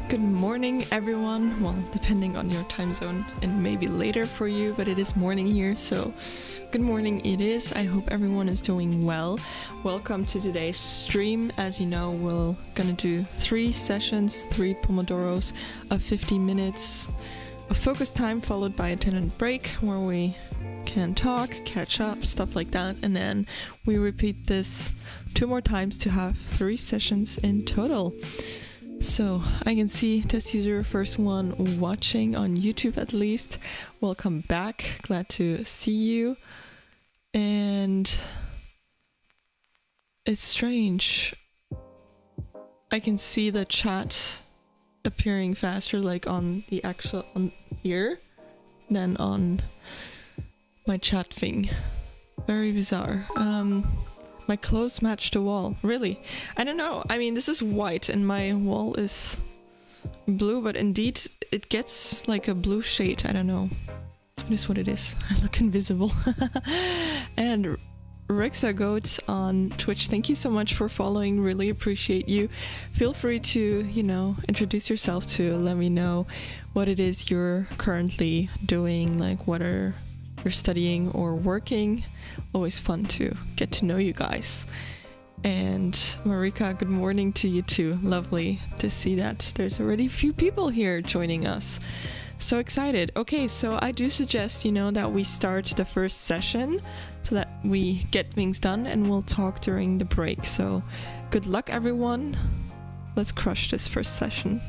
Good morning, everyone. Well, depending on your time zone, and maybe later for you, but it is morning here, so good morning it is. I hope everyone is doing well. Welcome to today's stream. As you know, we're gonna do 3 sessions, 3 Pomodoros of 50 minutes of focus time, followed by a 10-minute break where we can talk, catch up, stuff like that, and then we repeat this 2 more times to have 3 sessions in total. So I can see test user first one watching on YouTube at least. Welcome back. Glad to see you. And it's strange. I can see the chat appearing faster like on the actual on here than on my chat thing. Very bizarre. My clothes match the wall. Really? I don't know. I mean, this is white and my wall is blue, but indeed it gets like a blue shade. I don't know. It is what it is. I look invisible. And Rexagoat on Twitch, thank you so much for following. Really appreciate you. Feel free to, introduce yourself to let me know what it is you're currently doing, like whether you're studying or working. Always fun to get to know you guys. And Marika, good morning to you too. Lovely to see that there's already a few people here joining us. So excited. Okay, so I do suggest, that we start the first session so that we get things done, and we'll talk during the break. So good luck, everyone. Let's crush this first session.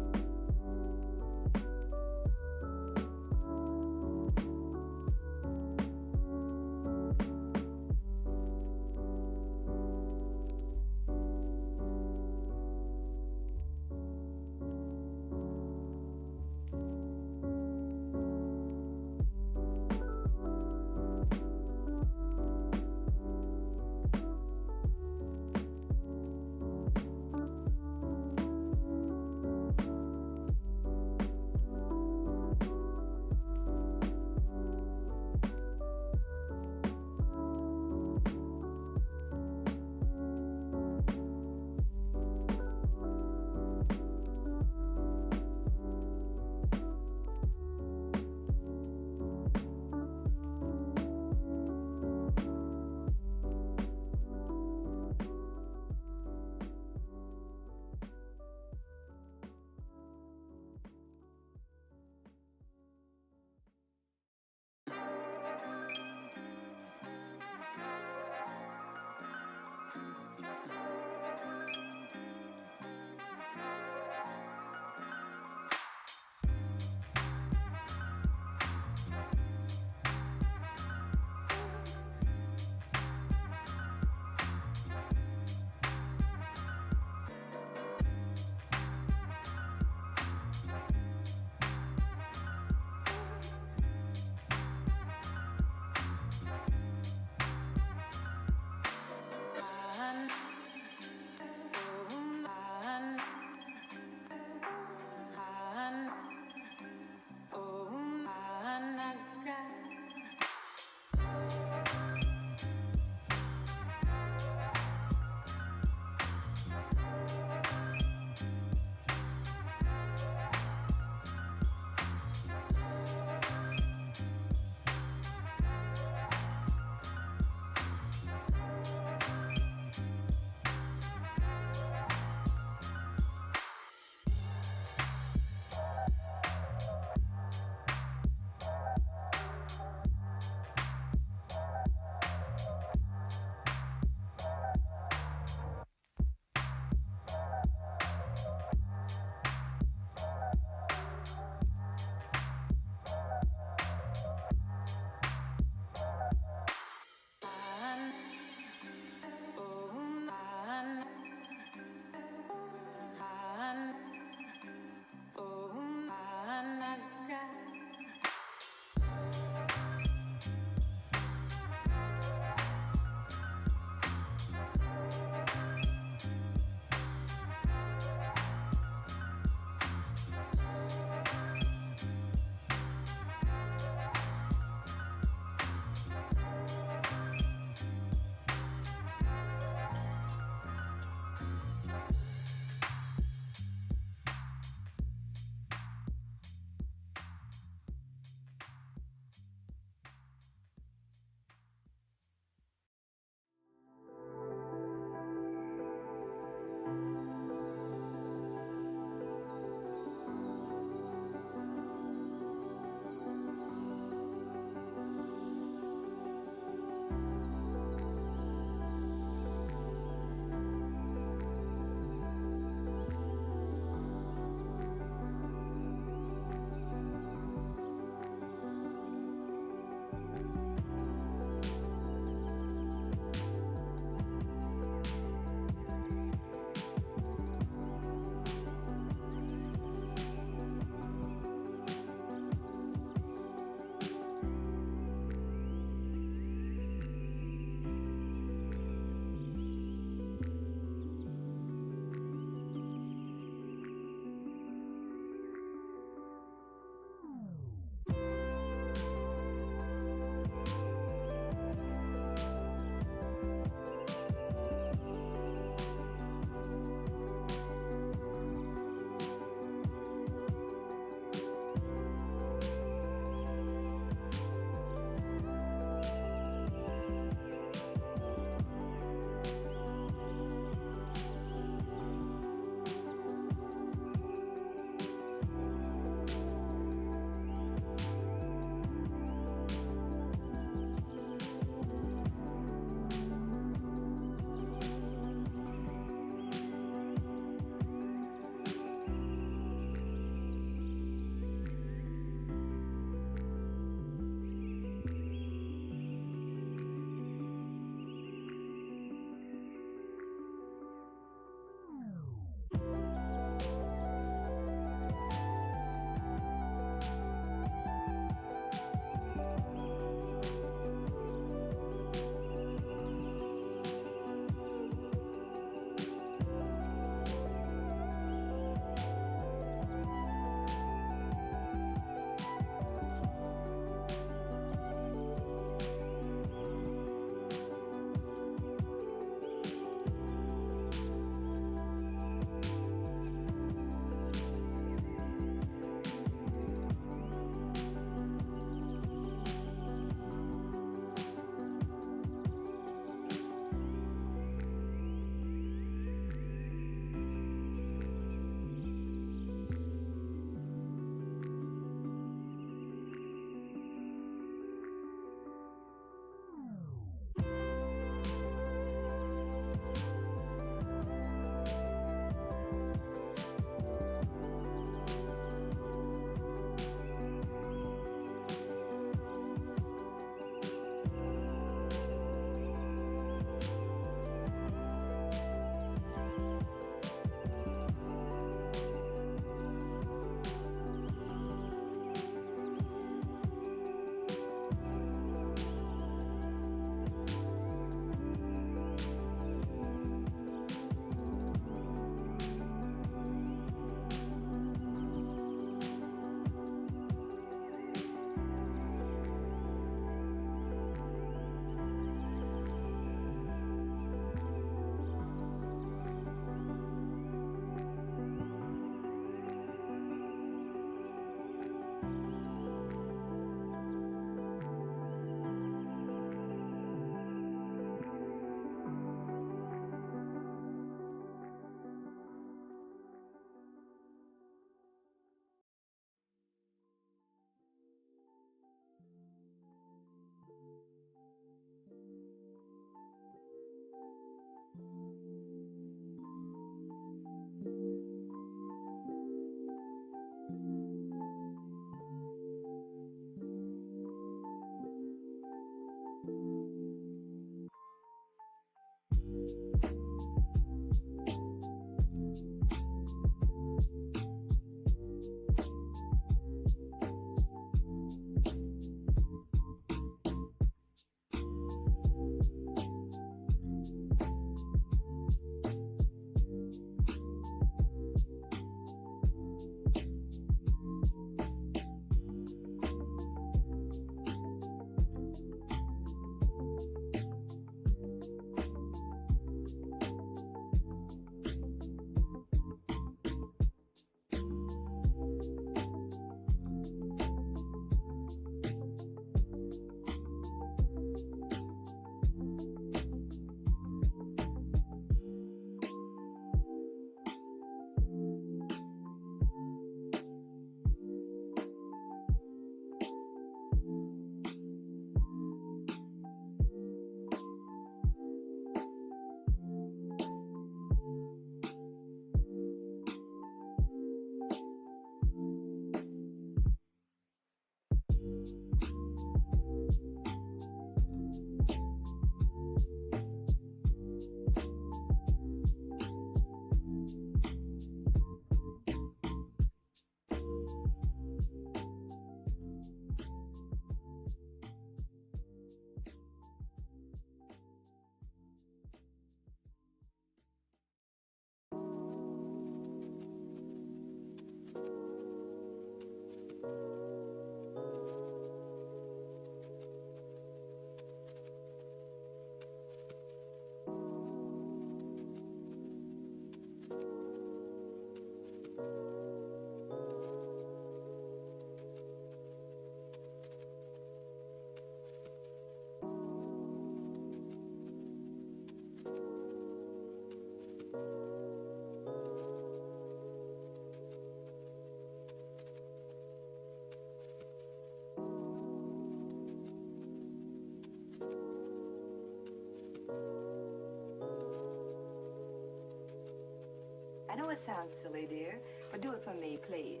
know it sounds silly, dear, but do it for me, please.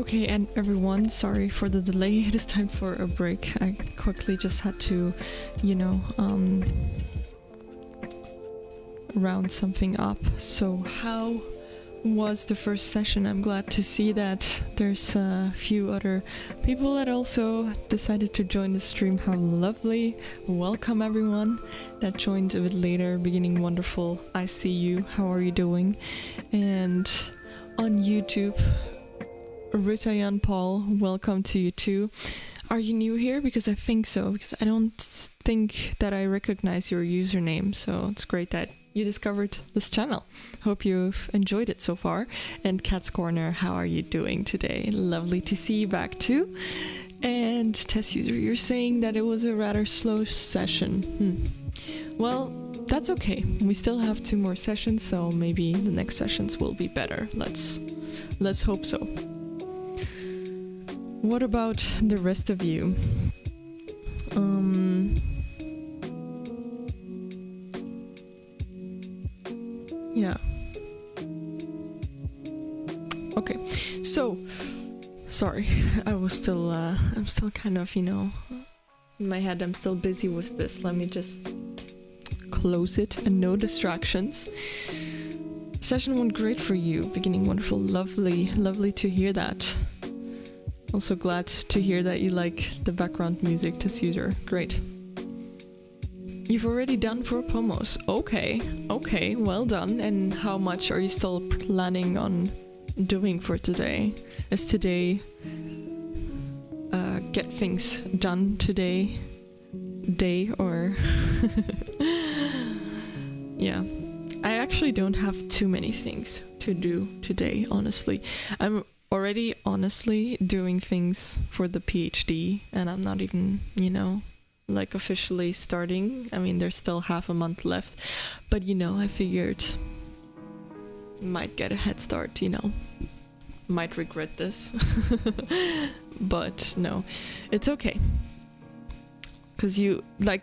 Okay, and everyone, sorry for the delay. It is time for a break. I quickly just had to, round something up. So how was the first session? I'm glad to see that there's a few other people that also decided to join the stream. How lovely. Welcome everyone that joined a bit later. Beginning wonderful. I see you. How are you doing? And on YouTube, Ritayan Paul, welcome to you too. Are you new here? Because I think so, because I don't think that I recognize your username, so it's great that you discovered this channel. Hope you've enjoyed it so far. And Cat's Corner, how are you doing today? Lovely to see you back too. And test user, you're saying that it was a rather slow session. Well, that's okay. We still have 2 more sessions, so maybe the next sessions will be better. Let's hope so. What about the rest of you? Yeah. Okay. So, sorry. I'm still kind of, in my head, I'm still busy with this. Let me just close it and no distractions. Session went great for you. Beginning wonderful. Lovely to hear that. Also glad to hear that you like the background music, test user. Great. You've already done 4 pomos. Okay, well done. And how much are you still planning on doing for today? Is today get things done today day or yeah. I actually don't have too many things to do today, honestly. I'm already honestly doing things for the PhD and I'm not even, officially starting. I mean, there's still half a month left, but I figured might get a head start, might regret this, but no, it's okay. Because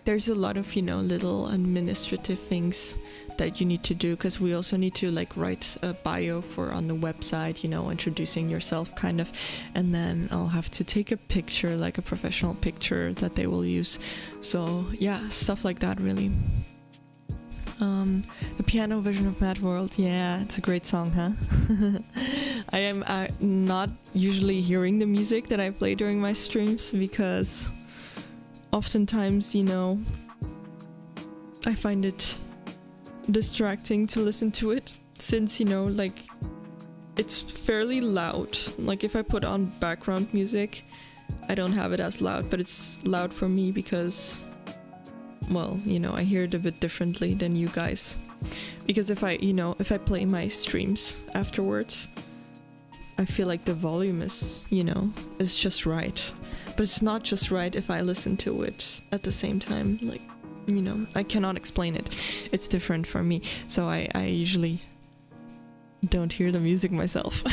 there's a lot of, little administrative things that you need to do, because we also need to write a bio on the website, introducing yourself kind of, and then I'll have to take a picture, a professional picture that they will use. So yeah, stuff like that really. The piano version of Mad World, yeah, it's a great song, huh? I am not usually hearing the music that I play during my streams because oftentimes, I find it distracting to listen to it since, it's fairly loud. If I put on background music, I don't have it as loud, but it's loud for me because, well, I hear it a bit differently than you guys. Because if I play my streams afterwards, I feel like the volume is, is just right. But it's not just right if I listen to it at the same time. I cannot explain it. It's different for me. So I usually don't hear the music myself,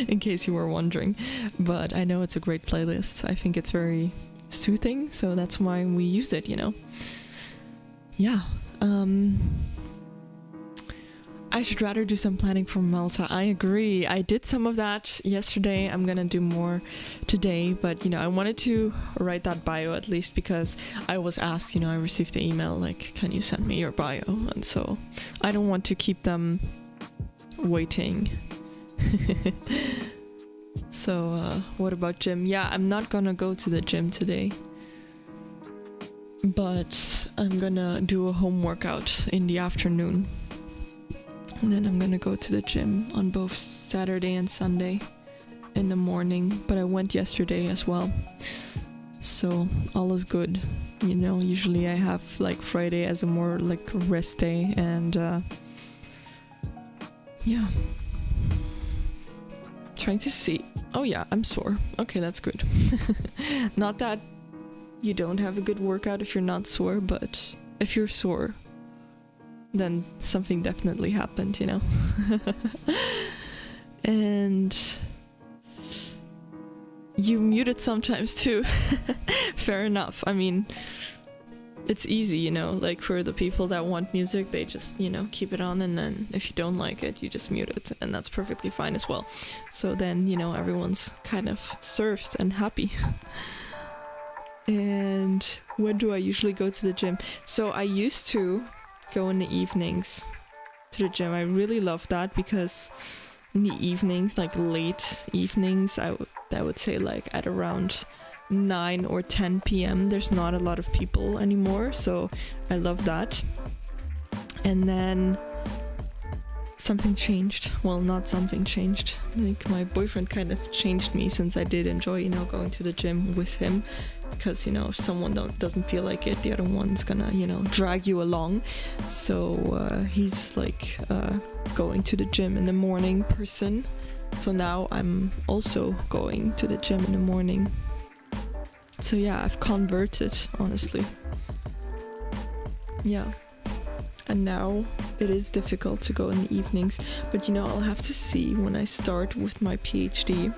in case you were wondering. But I know it's a great playlist. I think it's very soothing, so that's why we use it, Yeah. I should rather do some planning for Malta. I agree. I did some of that yesterday. I'm gonna do more today, but I wanted to write that bio at least because I was asked, I received the email can you send me your bio? And so I don't want to keep them waiting. So what about gym? Yeah, I'm not gonna go to the gym today, but I'm gonna do a home workout in the afternoon. And then I'm gonna go to the gym on both Saturday and Sunday in the morning, but I went yesterday as well. So all is good. Usually I have Friday as a more rest day and yeah. Trying to see. Oh yeah, I'm sore. Okay, that's good. Not that you don't have a good workout if you're not sore, but if you're sore, then something definitely happened, And you muted sometimes too. Fair enough. I mean, it's easy, you know, like for the people that want music, they just, you know, keep it on, and then if you don't like it, you just mute it, and that's perfectly fine as well. So then, you know, everyone's kind of served and happy. And when do I usually go to the gym? So I used to go in the evenings to the gym. I really love that because in the evenings, like late evenings, I would say like at around 9 or 10 p.m. there's not a lot of people anymore, so I love that. And then something changed. Well, not something changed. Like my boyfriend kind of changed me, since I did enjoy, you know, going to the gym with him. Because, you know, if someone doesn't feel like it, the other one's gonna, you know, drag you along. So he's like going to the gym in the morning person. So now I'm also going to the gym in the morning. So yeah, I've converted, honestly. Yeah. And now it is difficult to go in the evenings, but you know, I'll have to see when I start with my PhD.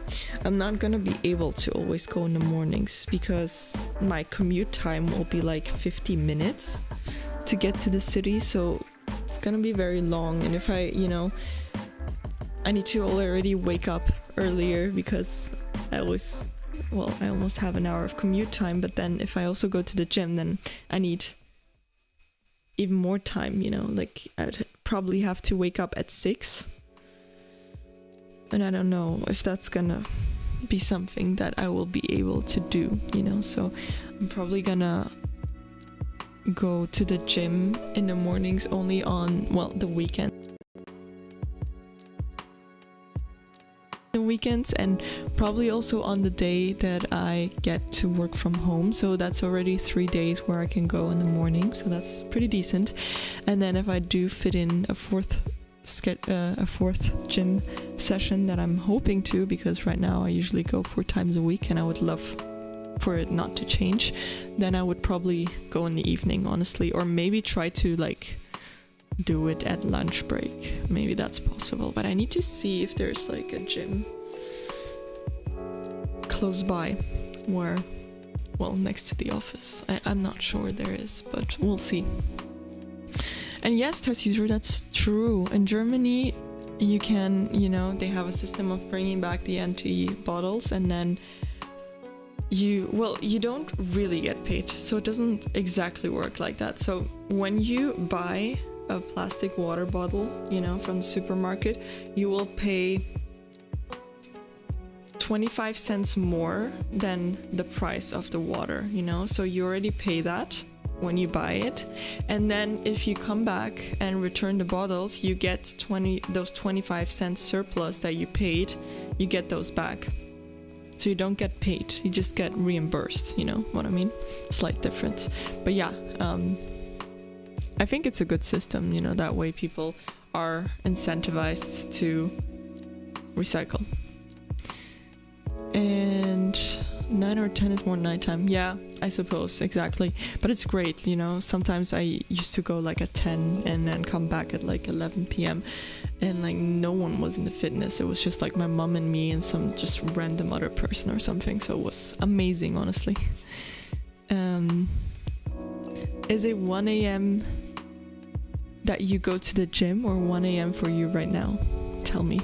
I'm not gonna be able to always go in the mornings because my commute time will be like 50 minutes to get to the city, so it's gonna be very long. And if I, you know, I need to already wake up earlier because I almost have an hour of commute time, but then if I also go to the gym, then I need even more time, you know, like I'd probably have to wake up at 6, and I don't know if that's gonna be something that I will be able to do, you know. So I'm probably gonna go to the gym in the mornings only on, well, the weekends, and probably also on the day that I get to work from home. So that's already 3 days where I can go in the morning, so that's pretty decent. And then if I do fit in a fourth gym session that I'm hoping to, because right now I usually go 4 times a week and I would love for it not to change, then I would probably go in the evening, honestly, or maybe try to like do it at lunch break. Maybe that's possible, but I need to see if there's like a gym close by where, well, next to the office. I'm not sure there is, but we'll see. And yes, Tassuser, that's true. In Germany, you can, you know, they have a system of bringing back the empty bottles, and then you don't really get paid. So it doesn't exactly work like that. So when you buy a plastic water bottle, you know, from the supermarket, you will pay 25 cents more than the price of the water, you know, so you already pay that when you buy it, and then if you come back and return the bottles, you get those 25 cents surplus that you paid, you get those back. So you don't get paid, you just get reimbursed, you know what I mean? Slight difference. But yeah, I think it's a good system, you know, that way people are incentivized to recycle. And 9 or 10 is more nighttime. Yeah, I suppose, exactly. But it's great, you know. Sometimes I used to go like at 10 and then come back at like 11 p.m. and like no one was in the fitness. It was just like my mom and me and some just random other person or something. So it was amazing, honestly. Is it 1 a.m. that you go to the gym, or 1 a.m. for you right now? Tell me.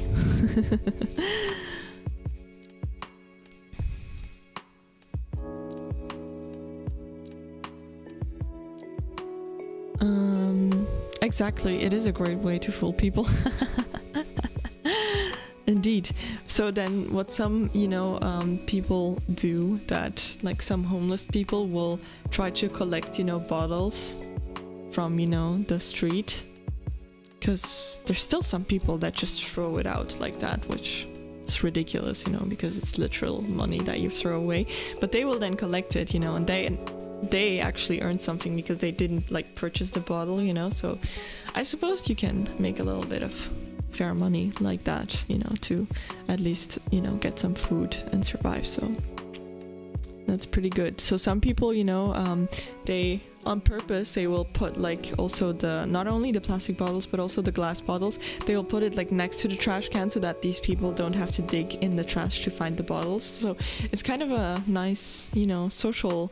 Exactly, it is a great way to fool people. Indeed. So then what some, you know, people do, that like some homeless people will try to collect, you know, bottles from, you know, the street, because there's still some people that just throw it out like that, which it's ridiculous, you know, because it's literal money that you throw away. But they will then collect it, you know, and they actually earn something because they didn't like purchase the bottle, you know. So I suppose you can make a little bit of fair money like that, you know, to at least, you know, get some food and survive. So that's pretty good. So some people, you know, they on purpose, they will put like also not only the plastic bottles but also the glass bottles, they will put it like next to the trash can so that these people don't have to dig in the trash to find the bottles. So it's kind of a nice, you know, social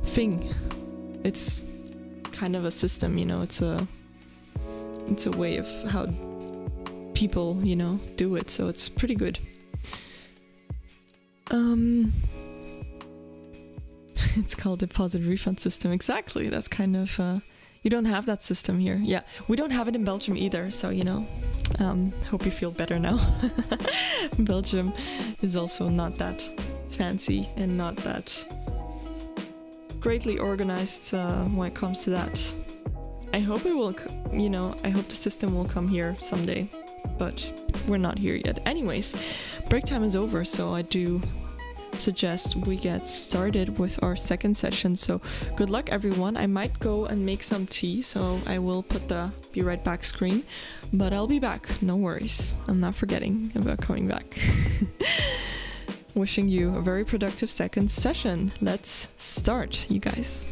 thing. It's kind of a system, you know, it's a way of how people, you know, do it, so it's pretty good. It's called deposit refund system. Exactly. That's kind of you don't have that system here. Yeah, we don't have it in Belgium either, so you know, hope you feel better now. Belgium is also not that fancy and not that greatly organized when it comes to that. I hope it will, you know, I hope the system will come here someday, but we're not here yet. Anyways, break time is over, so I do suggest we get started with our second session. So good luck, everyone. I might go and make some tea, so I will put the be right back screen, but I'll be back. No worries. I'm not forgetting about coming back. Wishing you a very productive second session. Let's start, you guys.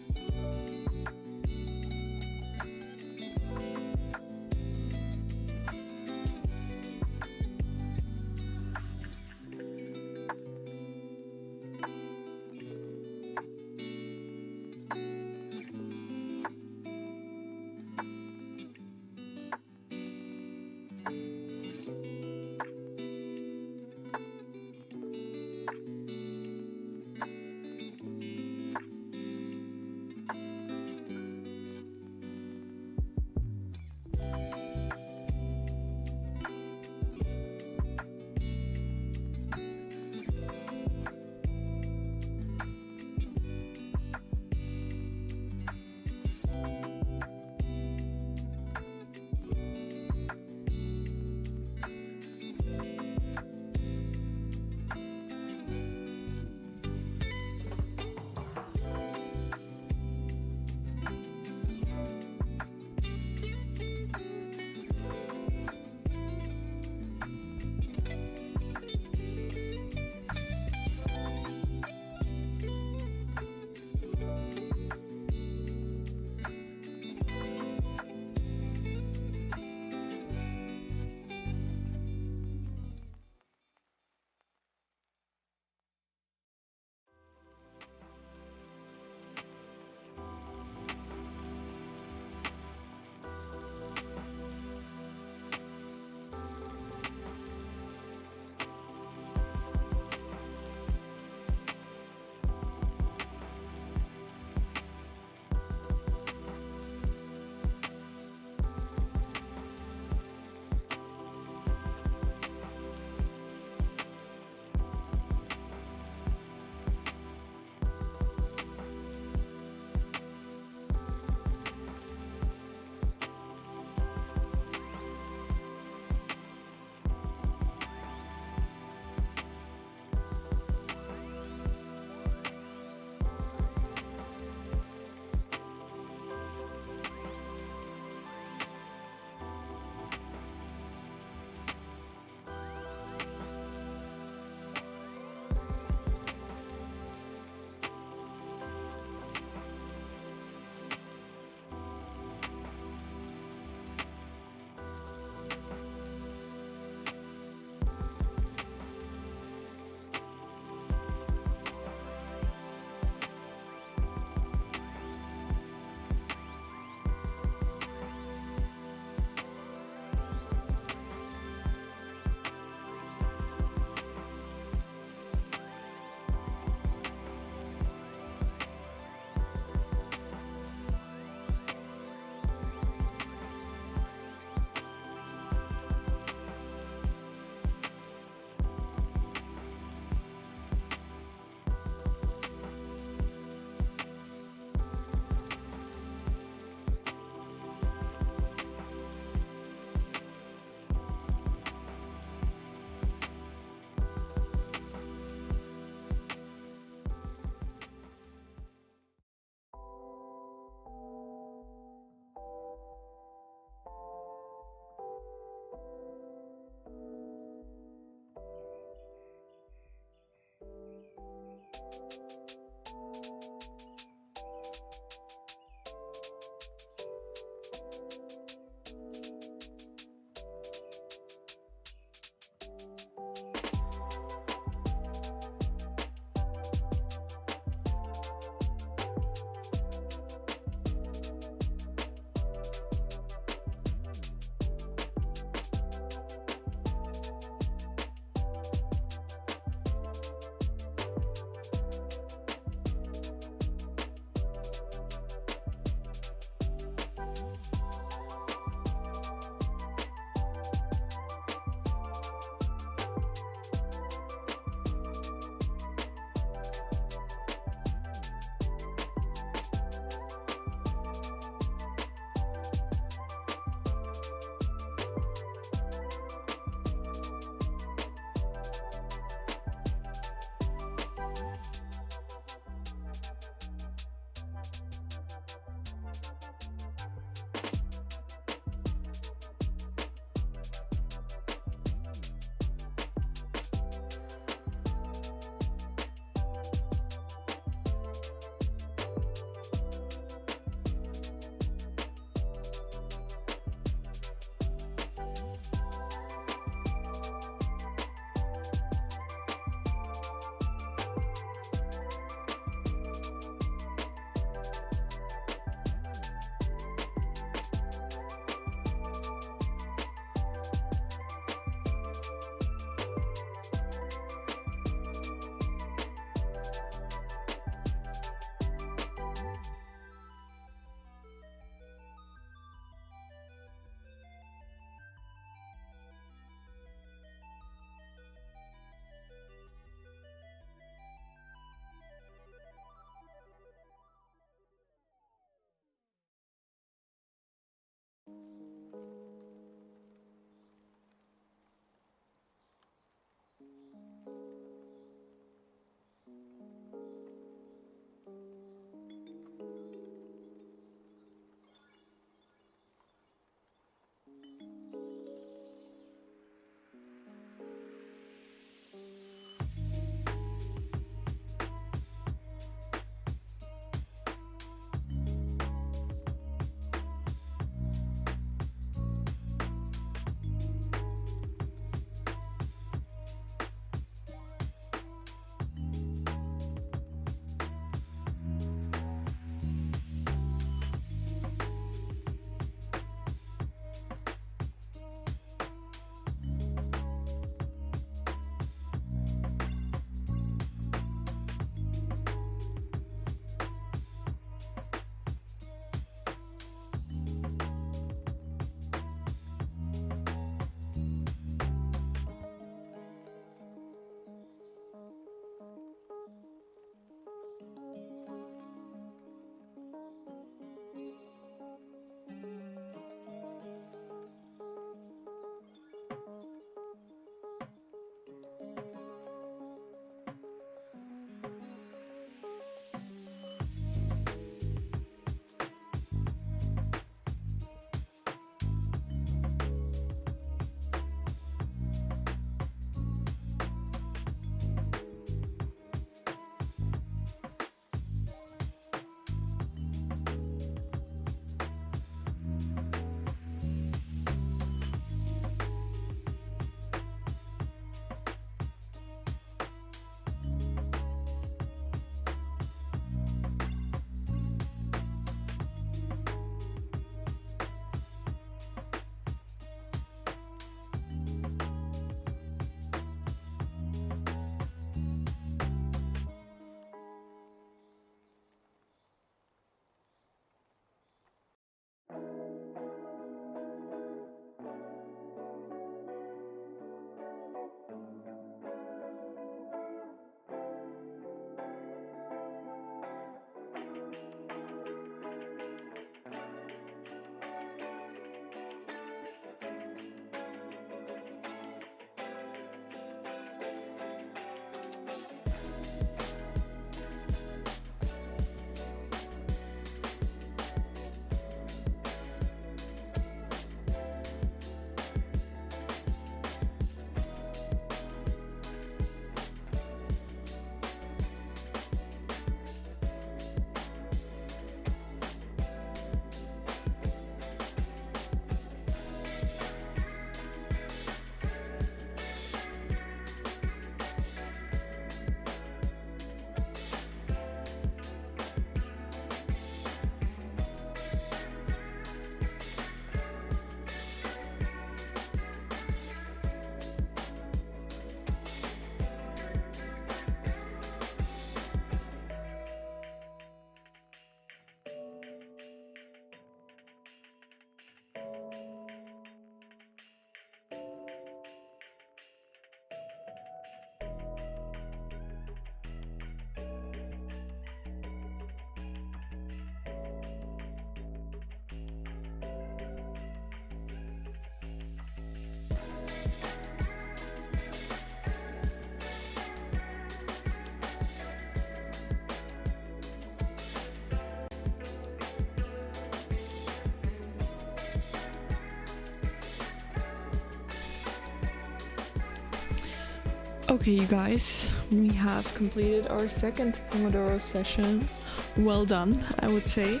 Okay, you guys, we have completed our second Pomodoro session. Well done, I would say.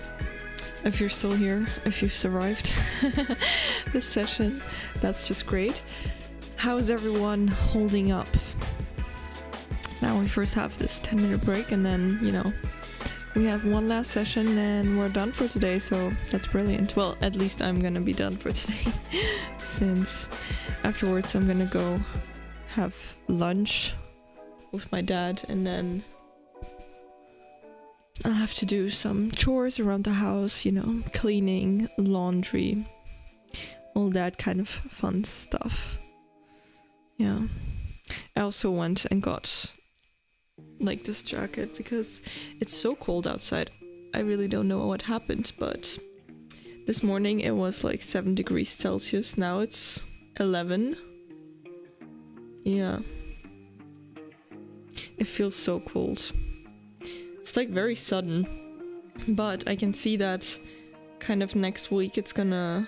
If you're still here, if you've survived this session, that's just great. How's everyone holding up? Now we first have this 10-minute break and then, we have one last session and we're done for today, so that's brilliant. Well, at least I'm gonna be done for today since afterwards I'm gonna go have lunch with my dad and then I'll have to do some chores around the house, cleaning, laundry, all that kind of fun stuff. Yeah. I also went and got this jacket because it's so cold outside. I really don't know what happened, but this morning it was 7 degrees Celsius. Now it's 11. Yeah. It feels so cold. It's very sudden, but I can see that kind of next week it's gonna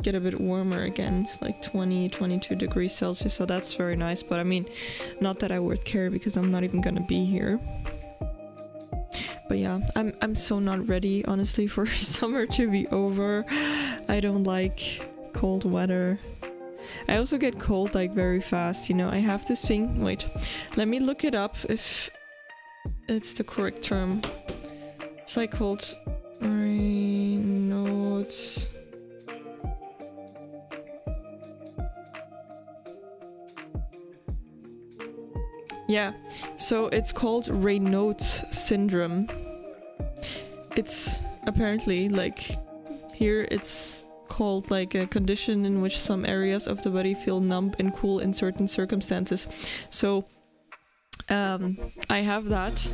get a bit warmer again. It's 20, 22 degrees Celsius, so that's very nice. But I mean, not that I would care because I'm not even gonna be here. But yeah, I'm so not ready, honestly, for summer to be over. I don't like cold weather. I also get cold very fast, I have this thing. Wait, let me look it up if it's the correct term. It's called Raynaud's. Yeah, so it's called Raynaud's syndrome. It's apparently here it's called a condition in which some areas of the body feel numb and cool in certain circumstances. So I have that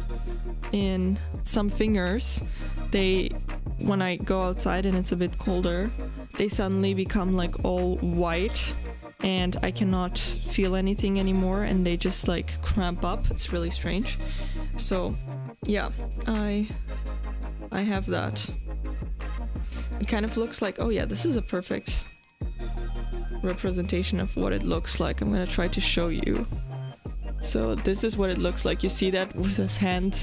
in some fingers. When I go outside and it's a bit colder, they suddenly become all white and I cannot feel anything anymore and they just cramp up. It's really strange. So yeah, I have that. It kind of looks oh yeah, this is a perfect representation of what it looks like. I'm gonna try to show you. So this is what it looks like. You see that with his hand,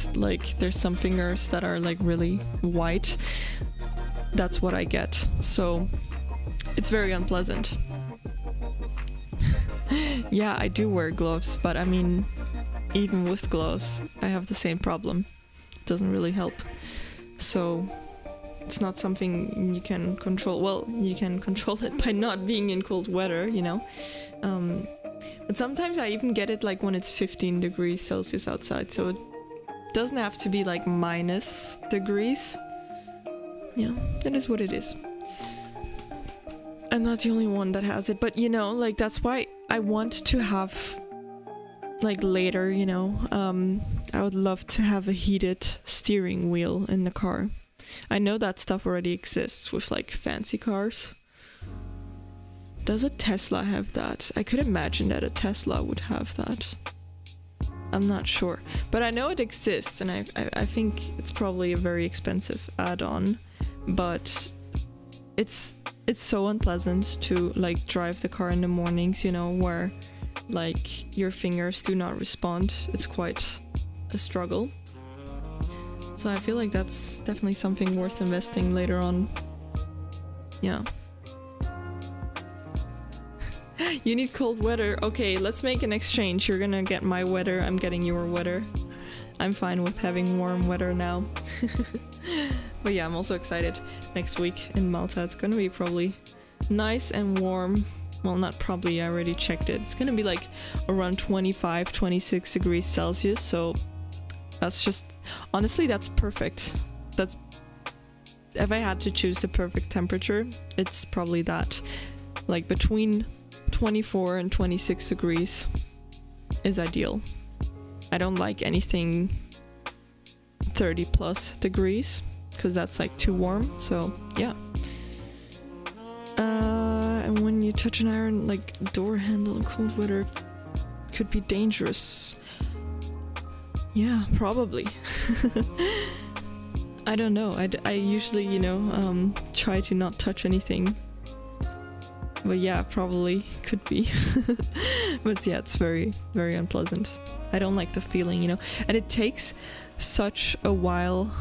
there's some fingers that are really white. That's what I get. So it's very unpleasant. Yeah, I do wear gloves, but I mean, even with gloves, I have the same problem. It doesn't really help. So it's not something you can control. Well, you can control it by not being in cold weather, But sometimes I even get it when it's 15 degrees Celsius outside, so it doesn't have to be minus degrees. Yeah, that is what it is. I'm not the only one that has it, but that's why I want to have later, I would love to have a heated steering wheel in the car. I know that stuff already exists with fancy cars. Does a Tesla have that? I could imagine that a Tesla would have that. I'm not sure, but I know it exists, and I think it's probably a very expensive add-on, but it's so unpleasant to drive the car in the mornings, where your fingers do not respond. It's quite a struggle. So I feel that's definitely something worth investing later on. Yeah. You need cold weather. Okay, let's make an exchange. You're gonna get my weather, I'm getting your weather. I'm fine with having warm weather now. But yeah, I'm also excited. Next week in Malta, it's gonna be probably nice and warm. Well, not probably, I already checked it. It's gonna be around 25, 26 degrees Celsius, so that's just, honestly, that's perfect. That's, if I had to choose the perfect temperature, it's probably that. Between 24 and 26 degrees is ideal. I don't like anything 30 plus degrees because that's too warm, so yeah. And when you touch an iron door handle in cold weather could be dangerous. Yeah, probably. I don't know. I usually, try to not touch anything. But yeah, probably could be. But yeah, it's very, very unpleasant. I don't like the feeling, and it takes such a while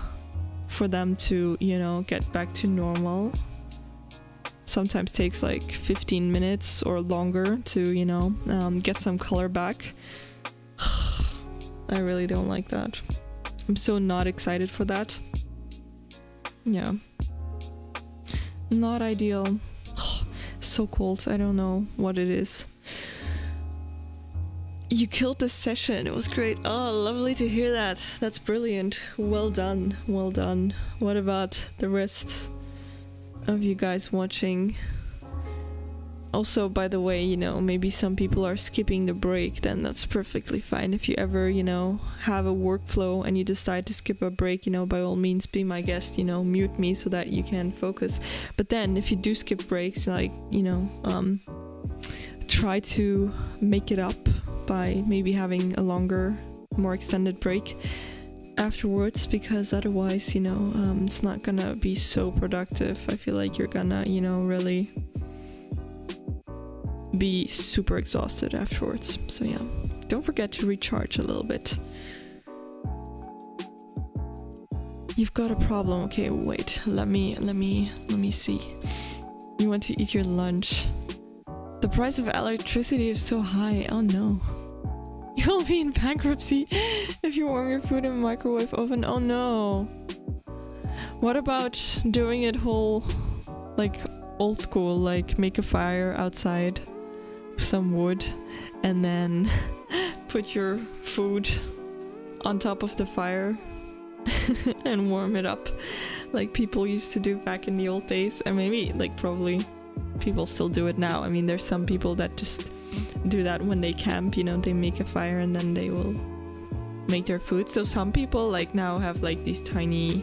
for them to, get back to normal. Sometimes takes like 15 minutes or longer to, get some color back. I really don't like that. I'm so not excited for that. Yeah. Not ideal. So cold. I don't know what it is. You killed the session. It was great. Oh, lovely to hear that. That's brilliant. Well done. Well done. What about the rest of you guys watching? Also, by the way, maybe some people are skipping the break, then that's perfectly fine. If you ever, have a workflow and you decide to skip a break, by all means be my guest, mute me so that you can focus. But then if you do skip breaks, like, try to make it up by maybe having a longer, more extended break afterwards, because otherwise, it's not gonna be so productive. I feel like you're gonna, really be super exhausted afterwards. So yeah, don't forget to recharge a little bit. You've got a problem. Okay, wait. Let me see. You want to eat your lunch. The price of electricity is so high. Oh no. You'll be in bankruptcy if you warm your food in a microwave oven. Oh no. What about doing it whole, like old school, like make a fire outside, some wood, and then put your food on top of the fire and warm it up like people used to do back in the old days? And maybe like probably people still do it now. I mean, there's some people that just do that when they camp, they make a fire and then they will make their food. So some people like now have like these tiny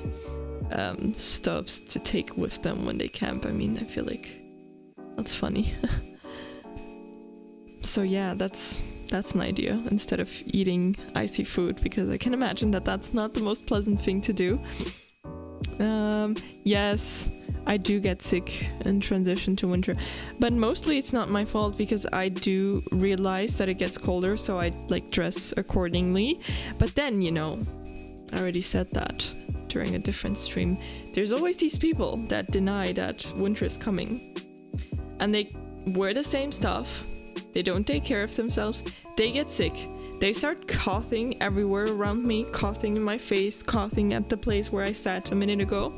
stoves to take with them when they camp. I mean, I feel like that's funny. So yeah, that's an idea, instead of eating icy food, because I can imagine that that's not the most pleasant thing to do. Yes, I do get sick in transition to winter, but mostly it's not my fault, because I do realize that it gets colder, so I like dress accordingly. But then, I already said that during a different stream, there's always these people that deny that winter is coming, and they wear the same stuff. They don't take care of themselves. They get sick. They start coughing everywhere around me, coughing in my face, coughing at the place where I sat a minute ago.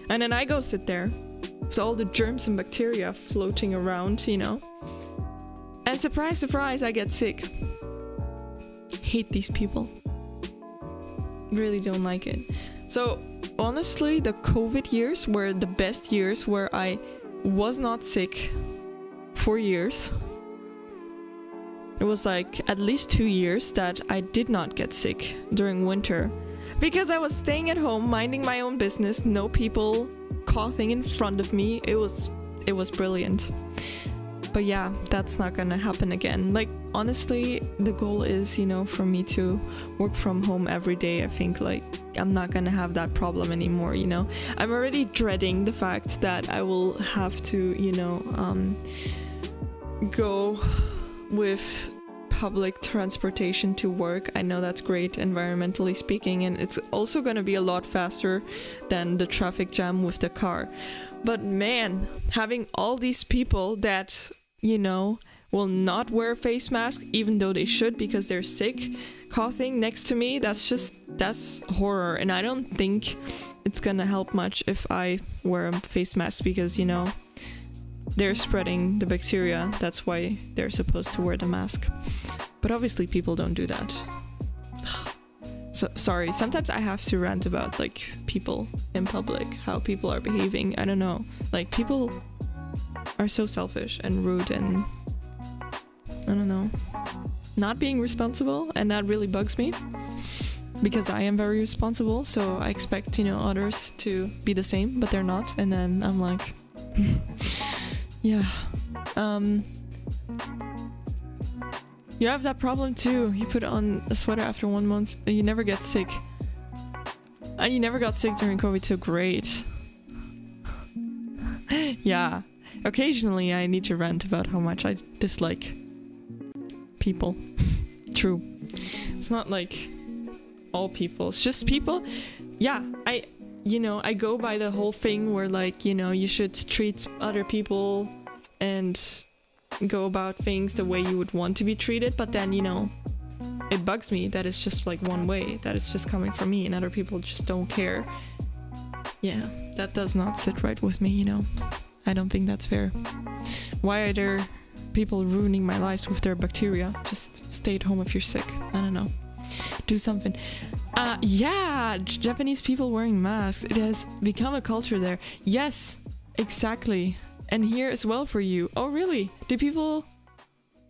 And then I go sit there with all the germs and bacteria floating around, And surprise, surprise, I get sick. Hate these people. Really don't like it. So honestly, the COVID years were the best years, where I was not sick for years. It was like at least 2 years that I did not get sick during winter, because I was staying at home, minding my own business, no people coughing in front of me. It was brilliant. But yeah, that's not gonna happen again. Like, honestly, the goal is, for me to work from home every day. I think like I'm not gonna have that problem anymore, I'm already dreading the fact that I will have to, go with public transportation to work. I know that's great environmentally speaking, and it's also going to be a lot faster than the traffic jam with the car. But man, having all these people that, will not wear a face mask even though they should because they're sick, coughing next to me, that's horror. And I don't think it's gonna help much if I wear a face mask, because, they're spreading the bacteria. That's why they're supposed to wear the mask. But obviously people don't do that. So sorry, sometimes I have to rant about like people in public, how people are behaving. I don't know. Like, people are so selfish and rude and I don't know, not being responsible, and that really bugs me, because I am very responsible, so I expect, others to be the same, but they're not. And then I'm like yeah. You have that problem too. You put on a sweater after 1 month, but you never get sick. And you never got sick during COVID too. Great. Yeah. Occasionally I need to rant about how much I dislike people. True. It's not like all people. It's just people. Yeah, I go by the whole thing where like, you should treat other people and go about things the way you would want to be treated. But then, it bugs me that it's just like one way, that it's just coming from me and other people just don't care. Yeah, that does not sit right with me, I don't think that's fair. Why are there people ruining my lives with their bacteria? Just stay at home if you're sick. I don't know. Do something. Yeah, Japanese people wearing masks. It has become a culture there. Yes, exactly. And here as well for you. Oh, really? Do people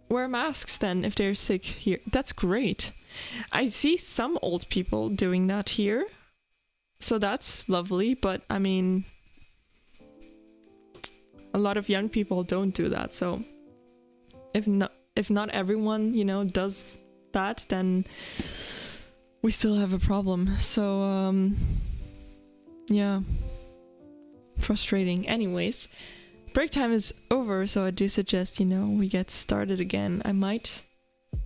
wear masks then if they're sick here? That's great. I see some old people doing that here. So that's lovely. But I mean, a lot of young people don't do that. So if not everyone, does that, then we still have a problem. So yeah, frustrating. Anyways, break time is over, so I do suggest we get started again. I might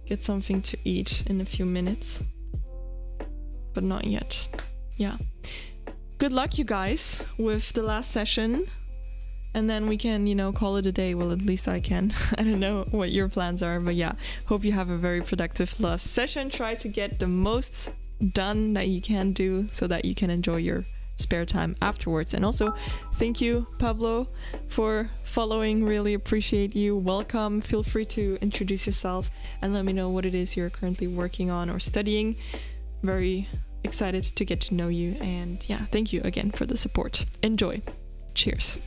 get something to eat in a few minutes, but not yet. Yeah, good luck you guys with the last session, and then we can call it a day. Well, at least I can. I don't know what your plans are, but yeah, hope you have a very productive last session. Try to get the most done that you can do so that you can enjoy your spare time afterwards. And also thank you, Pablo, for following. Really appreciate you. Welcome. Feel free to introduce yourself and let me know what it is you're currently working on or studying. Very excited to get to know you, and yeah, thank you again for the support. Enjoy. Cheers.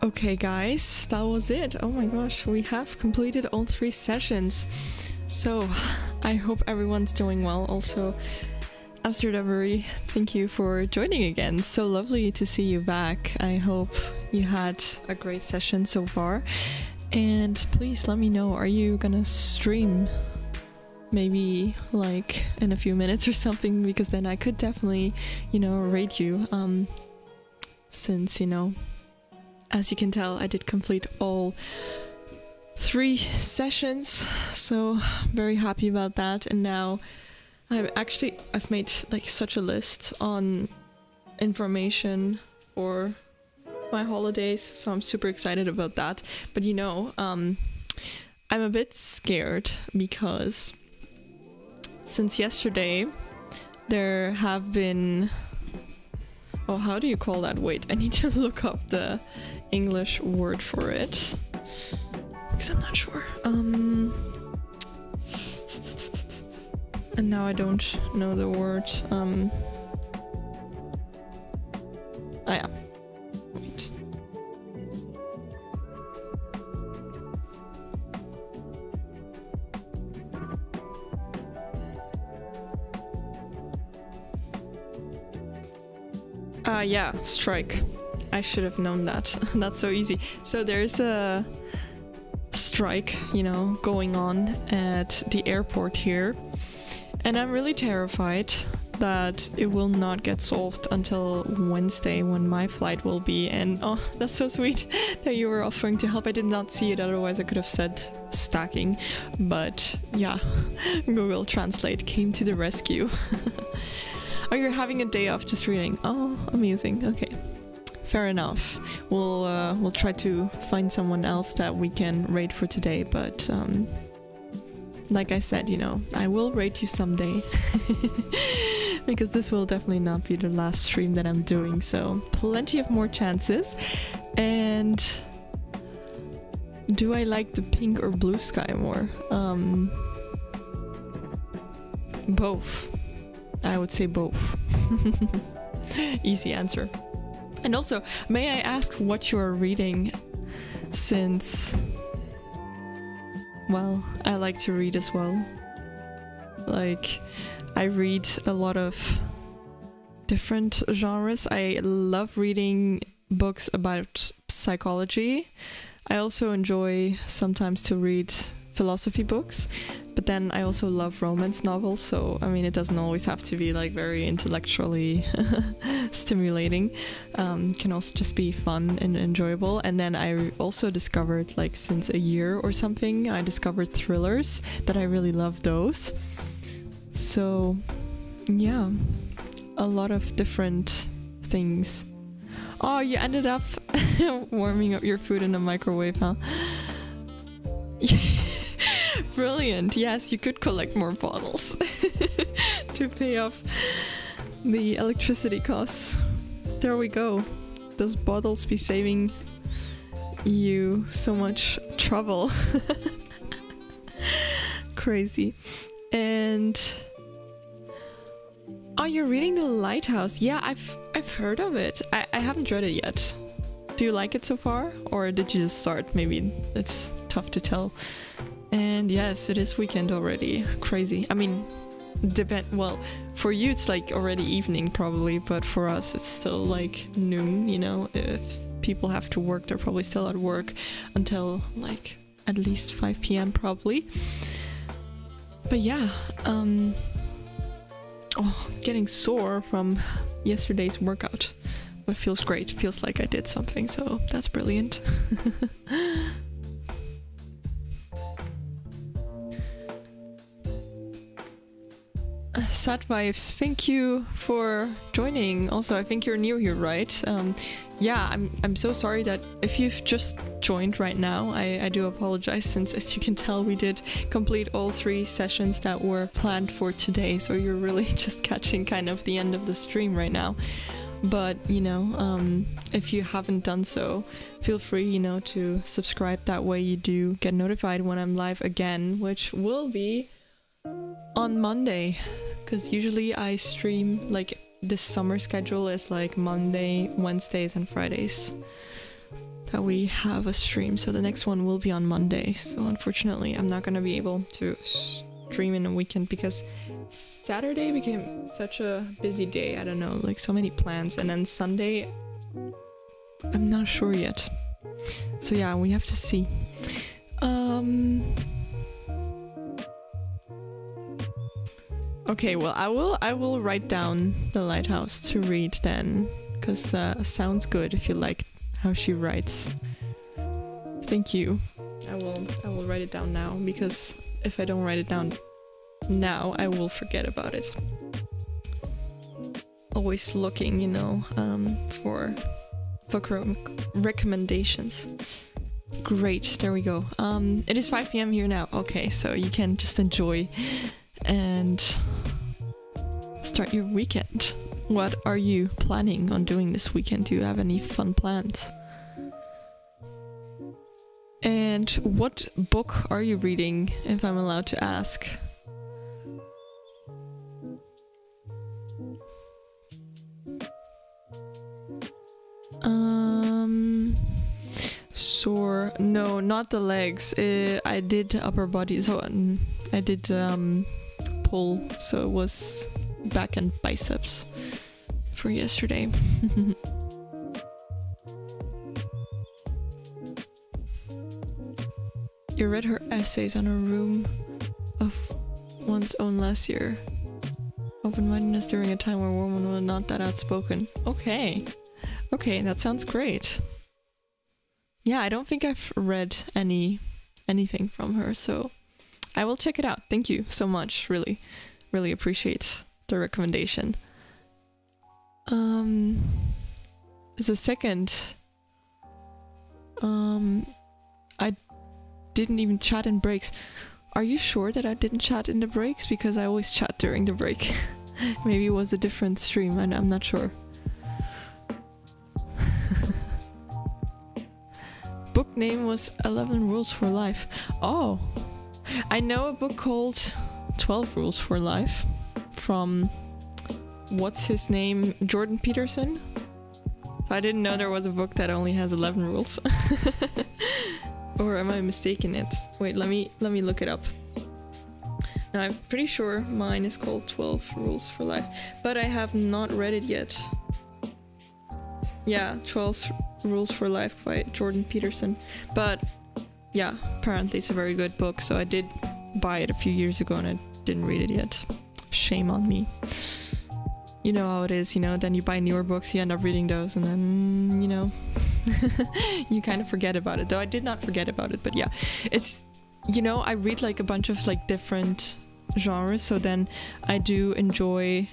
Okay, guys, that was it. Oh my gosh, we have completed all 3 sessions. So, I hope everyone's doing well. Also, Amsterdamary, thank you for joining again. So lovely to see you back. I hope you had a great session so far. And please let me know, are you gonna stream maybe like in a few minutes or something? Because then I could definitely, rate you. Since, as you can tell, I did complete all 3 sessions, so very happy about that. And now I've made like such a list on information for my holidays, so I'm super excited about that. But I'm a bit scared because since yesterday there have been, oh, how do you call that? Wait, I need to look up the English word for it because I'm not sure. And now I don't know the word. Yeah. Wait. Yeah, strike. I should have known that. That's so easy. So there's a strike, going on at the airport here. And I'm really terrified that it will not get solved until Wednesday when my flight will be. And oh, that's so sweet that you were offering to help. I did not see it, otherwise I could have said stacking. But yeah, Google Translate came to the rescue. Oh, you're having a day off just reading. Oh, amazing. Okay. Fair enough. We'll try to find someone else that we can rate for today, but like I said, I will rate you someday. Because this will definitely not be the last stream that I'm doing, so plenty of more chances. And do I like the pink or blue sky more? Both. I would say both. Easy answer. And also, may I ask what you are reading, since, well, I like to read as well. Like, I read a lot of different genres. I love reading books about psychology. I also enjoy sometimes to read philosophy books, but then I also love romance novels, so I mean it doesn't always have to be like very intellectually stimulating. Can also just be fun and enjoyable. And then I also discovered, like since a year or something, I discovered thrillers that I really love those. So yeah, a lot of different things. Oh, you ended up warming up your food in a microwave, huh? Brilliant. Yes, you could collect more bottles to pay off the electricity costs. There we go. Those bottles be saving you so much trouble. Crazy. And oh, you're reading The Lighthouse. Yeah, I've heard of it. I haven't read it yet. Do you like it so far, or did you just start? Maybe it's tough to tell. And yes, it is weekend already. Crazy. I mean, well, for you it's like already evening probably, but for us it's still like noon, If people have to work, they're probably still at work until like at least 5 p.m. probably. But yeah, getting sore from yesterday's workout. But feels great. Feels like I did something, so that's brilliant. Sad Vibes, thank you for joining. Also, I think you're new here, right? Yeah, I'm so sorry that if you've just joined right now, I do apologize, since as you can tell we did complete all 3 sessions that were planned for today, so you're really just catching kind of the end of the stream right now. But if you haven't done so, feel free to subscribe. That way you do get notified when I'm live again, which will be on Monday, because usually I stream, like this summer schedule is like Monday, Wednesdays and Fridays. that we have a stream. So the next one will be on Monday. So unfortunately, I'm not gonna be able to stream in a weekend because Saturday became such a busy day. I don't know, like so many plans, and then Sunday, I'm not sure yet. So yeah, we have to see. Okay, well, I will write down The Lighthouse to read then, because sounds good if you like how she writes. Thank you. I will write it down now, because if I don't write it down now, I will forget about it. Always looking, you know, for book recommendations. Great, there we go. It is 5 p.m. here now. Okay, so you can just enjoy and start your weekend. What are you planning on doing this weekend? Do you have any fun plans? And what book are you reading, if I'm allowed to ask? Sore. No, not the legs. I did upper body, so I did pull, so it was back and biceps for yesterday. You read her essays on a room of one's own last year. Open-mindedness during a time where women were not that outspoken. Okay, that sounds great. Yeah, I don't think I've read anything from her, so I will check it out. Thank you so much. Really, really appreciate the recommendation. As a second, I didn't even chat in breaks. Are you sure that I didn't chat in the breaks? Because I always chat during the break. Maybe it was a different stream, and I'm not sure. Book name was 11 Rules for Life. Oh, I know a book called 12 Rules for Life from, what's his name, Jordan Peterson. So I didn't know there was a book that only has 11 rules. Or am I mistaken it? Wait, let me look it up. Now I'm pretty sure mine is called 12 Rules for Life, but I have not read it yet. Yeah, 12 Rules for Life by Jordan Peterson. But yeah, apparently it's a very good book, so I did buy it a few years ago and I didn't read it yet. Shame on me. You know how it is, you know, then you buy newer books, you end up reading those, and then, you know, you kind of forget about it. Though I did not forget about it, but yeah, it's, you know, I read like a bunch of like different genres, so then I do enjoy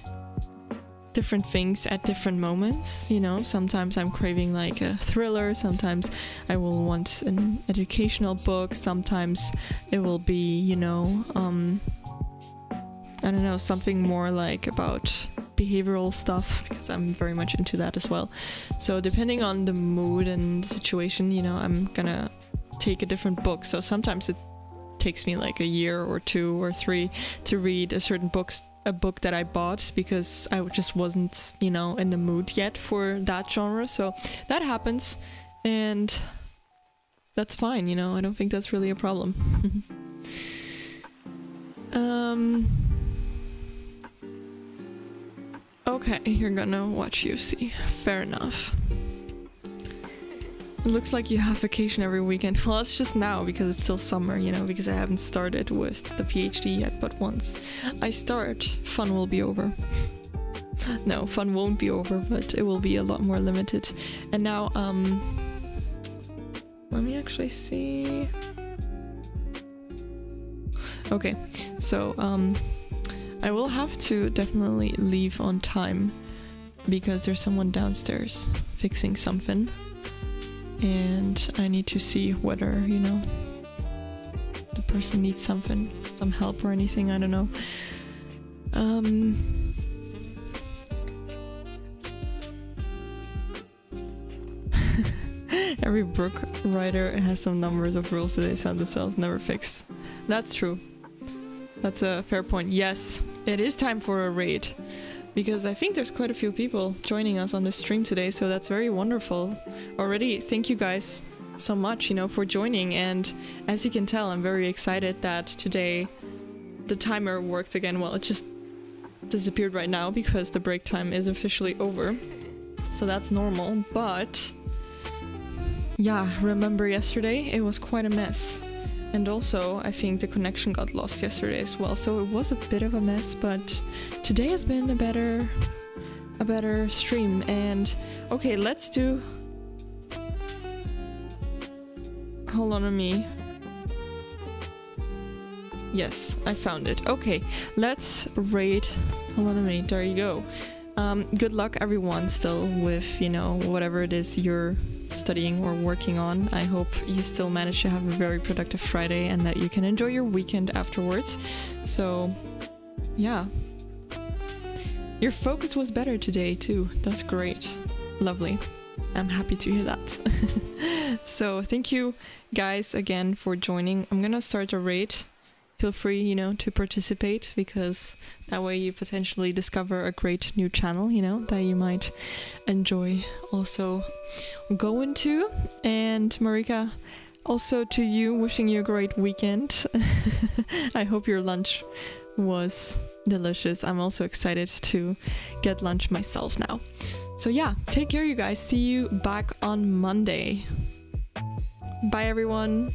different things at different moments, you know. Sometimes I'm craving like a thriller, sometimes I will want an educational book, sometimes it will be, you know, I don't know, something more like about behavioral stuff, because I'm very much into that as well. So depending on the mood and the situation, you know, I'm gonna take a different book. So sometimes it takes me like a year or 2 or 3 to read a book that I bought because I just wasn't, you know, in the mood yet for that genre. So that happens, and that's fine, you know. I don't think that's really a problem. Okay, you're gonna watch UFC. Fair enough. It looks like you have vacation every weekend. Well, it's just now because it's still summer, you know, because I haven't started with the PhD yet, but once I start, fun will be over. No, fun won't be over, but it will be a lot more limited. And now, let me actually see. Okay, so, I will have to definitely leave on time because there's someone downstairs fixing something, and I need to see whether, you know, the person needs some help or anything, I don't know. Every book writer has some numbers of rules that they set themselves, never fixed. That's true. That's a fair point. Yes, it is time for a raid, because I think there's quite a few people joining us on this stream today, so that's very wonderful. Already, thank you guys so much, for joining, and as you can tell, I'm very excited that today the timer worked again. Well, it just disappeared right now because the break time is officially over, so that's normal, but yeah, remember yesterday? It was quite a mess. And also, I think the connection got lost yesterday as well, so it was a bit of a mess, but today has been a better stream. And okay, let's do... Hold on to me. Yes, I found it. Okay, let's rate... Hold on to me, there you go. Good luck everyone still with, whatever it is you're studying or working on. I hope you still manage to have a very productive Friday and that you can enjoy your weekend afterwards. So, yeah. Your focus was better today too. That's great. Lovely. I'm happy to hear that. So, thank you guys again for joining. I'm gonna start a rate. Feel free, to participate, because that way you potentially discover a great new channel, that you might enjoy also go into. And Marika, also to you, wishing you a great weekend. I hope your lunch was delicious. I'm also excited to get lunch myself now. So yeah, take care you guys. See you back on Monday. Bye everyone.